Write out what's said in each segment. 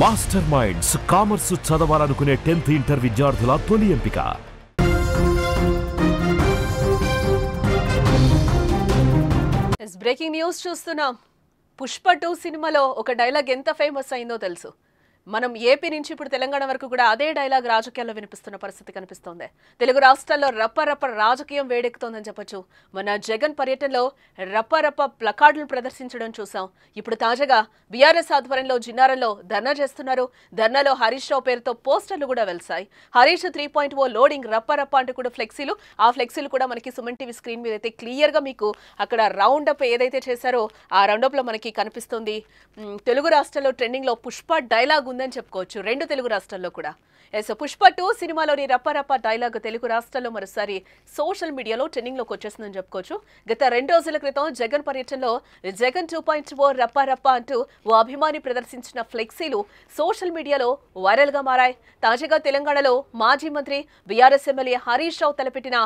Master minds commerce చదవాలనుకునే 10th inter విద్యార్థుల తొలి ఎంపిక. బ్రేకింగ్ న్యూస్ చూస్తున్నాం. పుష్ప 2 సినిమాలో ఒక డైలాగ్ ఎంత ఫేమస్ అయిందో తెలుసు. మనం ఏపీ నుంచి ఇప్పుడు తెలంగాణ వరకు కూడా అదే డైలాగ్ రాజకీయాల్లో వినిపిస్తున్న పరిస్థితి కనిపిస్తోంది. తెలుగు రాష్ట్రాల్లో రప్ప రాజకీయం వేడెక్కుతోందని చెప్పొచ్చు. మన జగన్ పర్యటనలో రప్ప ప్లకార్డులు ప్రదర్శించడం చూసాం. ఇప్పుడు తాజాగా బీఆర్ఎస్ ఆధ్వర్యంలో జిన్నారంలో ధర్నా చేస్తున్నారు. ధర్నాలో హరీష్ రావు పేరుతో పోస్టర్లు కూడా వెలిసాయి. హరీష్ 3.0 లోడింగ్ రప్ప అంటూ కూడా ఫ్లెక్సీలు, ఆ ఫ్లెక్సీలు కూడా మనకి సుమన్ టీవీ స్క్రీన్ మీద అయితే క్లియర్ గా మీకు అక్కడ రౌండ్ అప్ ఏదైతే చేశారో ఆ రౌండ్ అప్ లో మనకి కనిపిస్తుంది. తెలుగు రాష్ట్రాల్లో ట్రెండింగ్ లో పుష్ప డైలాగ్ ఉందని చెప్పుకోవచ్చు. 2 తెలుగు రాష్ట్రాల్లో కూడా. పుష్ప 2 సినిమాలోని రప్ప డైలాగ్ తెలుగు రాష్ట్రాల్లో మరోసారి సోషల్ మీడియాలో ట్రెండింగ్ లోకి వచ్చేస్తుందని చెప్పుకోవచ్చు. గత 2 రోజుల క్రితం జగన్ పర్యటనలో జగన్ 2.0 రప్ప అంటూ ఓ అభిమాని ప్రదర్శించిన ఫ్లెక్సీలు సోషల్ మీడియాలో వైరల్ గా మారాయి. తాజాగా తెలంగాణలో మాజీ మంత్రి బీఆర్ఎస్ ఎమ్మెల్యే హరీష్ రావు తలపెట్టిన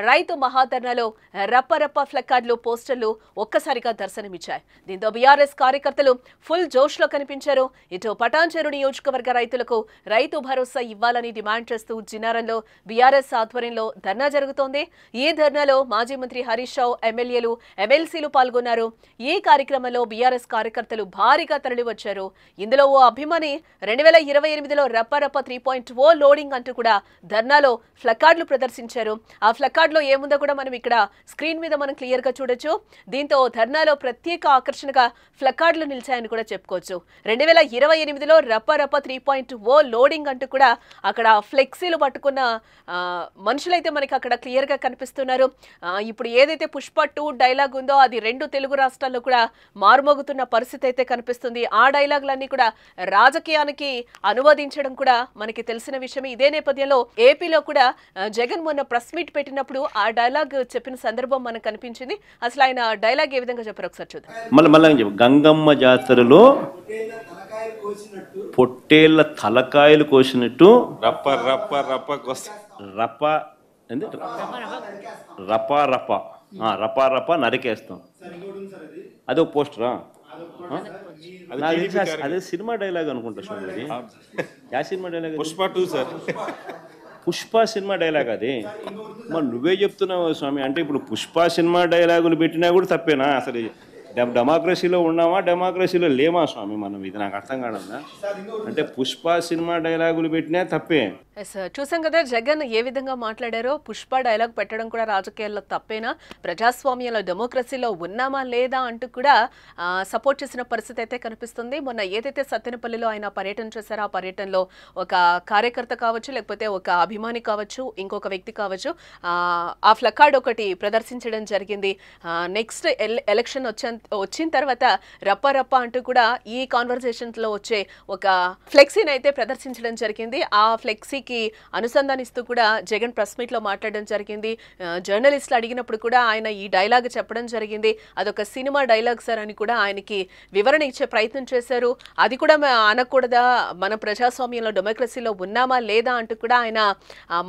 రైతు మహాధర్నాలో రప్ప ఫ్లెక్కార్డులు, పోస్టర్లు ఒక్కసారిగా దర్శనమిచ్చాయి. దీంతో బీఆర్ఎస్ కార్యకర్తలు ఫుల్ జోష్ లో కనిపించారు. ఇటు పటాన్చెరు నియోజకవర్గ రైతులకు రైతు భరోసా ఇవ్వాలని డిమాండ్ చేస్తూ జిన్నారంలో బీఆర్ఎస్ ఆధ్వర్యంలో ధర్నా జరుగుతోంది. ఈ ధర్నాలో మాజీ మంత్రి హరీష్ రావు, ఎమ్మెల్యేలు, ఎమ్మెల్సీలు పాల్గొన్నారు. ఈ కార్యక్రమంలో బీఆర్ఎస్ కార్యకర్తలు భారీగా తరలివచ్చారు. ఇందులో ఓ అభిమాని 2028లో రప్ప 3.0 లోడింగ్ అంటూ కూడా ధర్నాలో ఫ్లకార్డులు ప్రదర్శించారు. ఆ ఫ్లకార్డులో ఏముందో కూడా మనం ఇక్కడ స్క్రీన్ మీద మనం క్లియర్ గా చూడొచ్చు. దీంతో ధర్నాలో ప్రత్యేక ఆకర్షణగా ఫ్లకార్డులు నిలిచాయని కూడా చెప్పుకోవచ్చు. 2028లో రప్ప 3.0 లోడింగ్ అంటూ కూడా అక్కడ ఫ్లెక్సీలు పట్టుకున్న మనుషులైతే మనకి అక్కడ క్లియర్ గా కనిపిస్తున్నారు. ఇప్పుడు ఏదైతే పుష్ప 2 డైలాగ్ ఉందో అది 2 తెలుగు రాష్ట్రాల్లో కూడా మారుమోగుతున్న పరిస్థితి అయితే కనిపిస్తుంది. ఆ డైలాగులన్నీ కూడా రాజకీయానికి అనువదించడం కూడా మనకి తెలిసిన విషయమే. ఇదే నేపథ్యంలో ఏపీలో కూడా జగన్ మొన్న ప్రెస్ మీట్ పెట్టినప్పుడు ఆ డైలాగ్ చెప్పిన సందర్భం మనకు కనిపించింది. అసలు ఆయన డైలాగ్ ఏ విధంగా చెప్పారు ఒకసారి చూద్దాం. గంగమ్మ జాతరలో పొట్టేళ్ల తలకాయలు కోసినట్టు రప్ప నరికేస్తాం. అదే ఒక పోస్టరా? అదే సినిమా డైలాగ్ అనుకుంటా. చూడండి, yeah cinema dialogue? Pushpa 2 sir. Pushpa cinema dialogue అది. మరి నువ్వే చెప్తున్నావు స్వామి. అంటే ఇప్పుడు పుష్ప సినిమా డైలాగులు పెట్టినా కూడా తప్పేనా? అసలు డెమోక్రసీలో ఉన్నామా, డెమోక్రసీలో లేమా స్వామి మనం? ఇది నాకు అర్థం కాదన్నా. అంటే పుష్ప సినిమా డైలాగులు పెట్టినా తప్పే. చూసాం కదా జగన్ ఏ విధంగా మాట్లాడారో. పుష్ప డైలాగ్ పెట్టడం కూడా రాజకీయాల్లో తప్పేనా, ప్రజాస్వామ్యంలో డెమోక్రసీలో ఉన్నామా లేదా అంటూ కూడా సపోర్ట్ చేసిన పరిస్థితి అయితే కనిపిస్తుంది. మొన్న ఏదైతే సత్తెనపల్లిలో ఆయన పర్యటన చేశారో ఆ పర్యటనలో ఒక కార్యకర్త కావచ్చు, లేకపోతే ఒక అభిమాని కావచ్చు, ఇంకొక వ్యక్తి కావచ్చు, ఆ ఫ్లకార్డ్ ఒకటి ప్రదర్శించడం జరిగింది. నెక్స్ట్ ఎలక్షన్ వచ్చిన తర్వాత రప్ప అంటూ కూడా ఈ కాన్వర్సేషన్స్ లో వచ్చే ఒక ఫ్లెక్సీని అయితే ప్రదర్శించడం జరిగింది. ఆ ఫ్లెక్సీకి అనుసంధానిస్తూ కూడా జగన్ ప్రెస్ మీట్ లో మాట్లాడడం జరిగింది. జర్నలిస్టులు అడిగినప్పుడు కూడా ఆయన ఈ డైలాగ్ చెప్పడం జరిగింది. అదొక సినిమా డైలాగ్ సార్ అని కూడా ఆయనకి వివరణ ఇచ్చే ప్రయత్నం చేశారు. అది కూడా అనకూడదా, మన ప్రజాస్వామ్యంలో డెమోక్రసీలో ఉన్నామా లేదా అంటూ కూడా ఆయన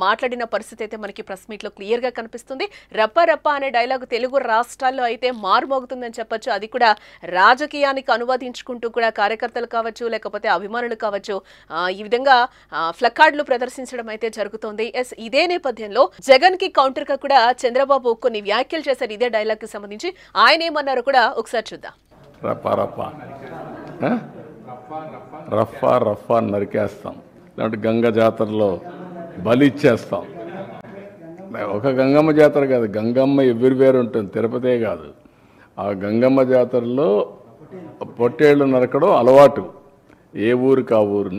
మాట్లాడిన పరిస్థితి అయితే మనకి ప్రెస్ మీట్ లో క్లియర్ గా కనిపిస్తుంది. రప్ప అనే డైలాగ్ తెలుగు రాష్ట్రాల్లో అయితే మారుమోగుతుందని చెప్పొచ్చు. అది కూడా రాజకీయానికి అనువదించుకుంటూ కూడా కార్యకర్తలు కావచ్చు, లేకపోతే అభిమానులు కావచ్చు, ఈ విధంగా ఫ్లకార్డులు ప్రదర్శించడం అయితే జరుగుతోంది. ఇదే నేపథ్యంలో జగన్ కి కౌంటర్ గా కూడా చంద్రబాబు కొన్ని వ్యాఖ్యలు చేశారు ఇదే డైలాగ్ కి సంబంధించి. ఆయన ఏమన్నారు కూడా ఒకసారి చూద్దాం. రఫా నరికేస్తాం, లేదంటే గంగ జాతరలో బలి ఇచ్చేస్తాం. ఒక గంగమ్మ జాతర కాదు, గంగమ్మ ఎవ్రీవేర్ ఉంటుంది, తిరుపతే కాదు. ఆ గంగమ్మ జాతరలో పొట్టేళ్ళు నరకడం అలవాటు. ఏ ఊరికి ఆ ఊరు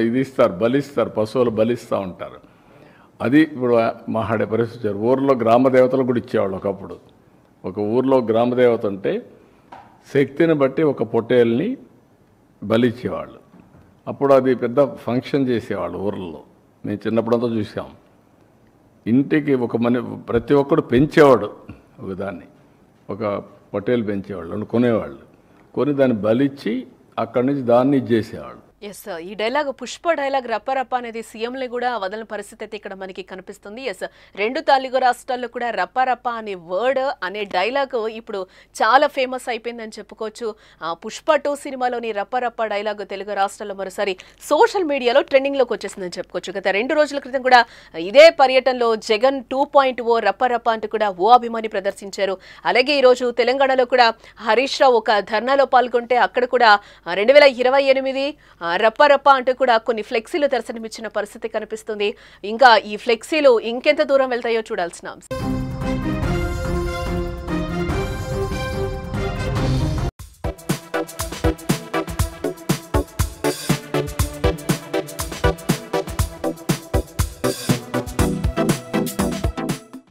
ఇది ఇస్తారు, బలిస్తారు, పశువులు బలిస్తూ ఉంటారు. అది ఇప్పుడు మాట్లాడే పరిస్థితి. ఊర్లో గ్రామ దేవతలు కూడా ఇచ్చేవాళ్ళు ఒకప్పుడు. ఒక ఊర్లో గ్రామ దేవత ఉంటే శక్తిని బట్టి ఒక పొట్టేల్ని బలిచ్చేవాళ్ళు. అప్పుడు అది పెద్ద ఫంక్షన్ చేసేవాళ్ళు ఊర్లలో. మేము చిన్నప్పుడంతా చూసాం. ఇంటికి ప్రతి ఒక్కడు పెంచేవాడు ఒకదాన్ని, ఒక పొట్టేలు పెంచేవాళ్ళు, కొనేవాళ్ళు. కొని దాన్ని బలిచ్చి అక్కడి నుంచి దాన్ని ఇచ్చేసేవాళ్ళు. ఎస్ ఈ డైలాగ్ పుష్ప డైలాగ్ రప్పరప్ప అనేది సీఎంలు కూడా వదలని పరిస్థితి అయితే ఇక్కడ మనకి కనిపిస్తుంది. ఎస్ 2 తెలుగు రాష్ట్రాల్లో కూడా రప్పరప్ప అనే వర్డ్ అనే డైలాగ్ ఇప్పుడు చాలా ఫేమస్ అయిపోయిందని చెప్పుకోవచ్చు. పుష్ప 2 సినిమాలోని రప్పరప్ప డైలాగ్ తెలుగు రాష్ట్రాల్లో మరోసారి సోషల్ మీడియాలో ట్రెండింగ్లోకి వచ్చేసిందని చెప్పుకోవచ్చు. గత 2 రోజుల క్రితం కూడా ఇదే పర్యటనలో జగన్ 2.0 రప్పరప్ప అంటూ కూడా ఓ అభిమాని ప్రదర్శించారు. అలాగే ఈరోజు తెలంగాణలో కూడా హరీష్ రావు ఒక ధర్నాలో పాల్గొంటే అక్కడ కూడా 2028 రప్పరప్ప అంటూ కూడా కొన్ని ఫ్లెక్సీలు దర్శనమిచ్చిన పరిస్థితి కనిపిస్తుంది. ఇంకా ఈ ఫ్లెక్సీలు ఇంకెంత దూరం వెళ్తాయో చూడాల్సిన అంశం.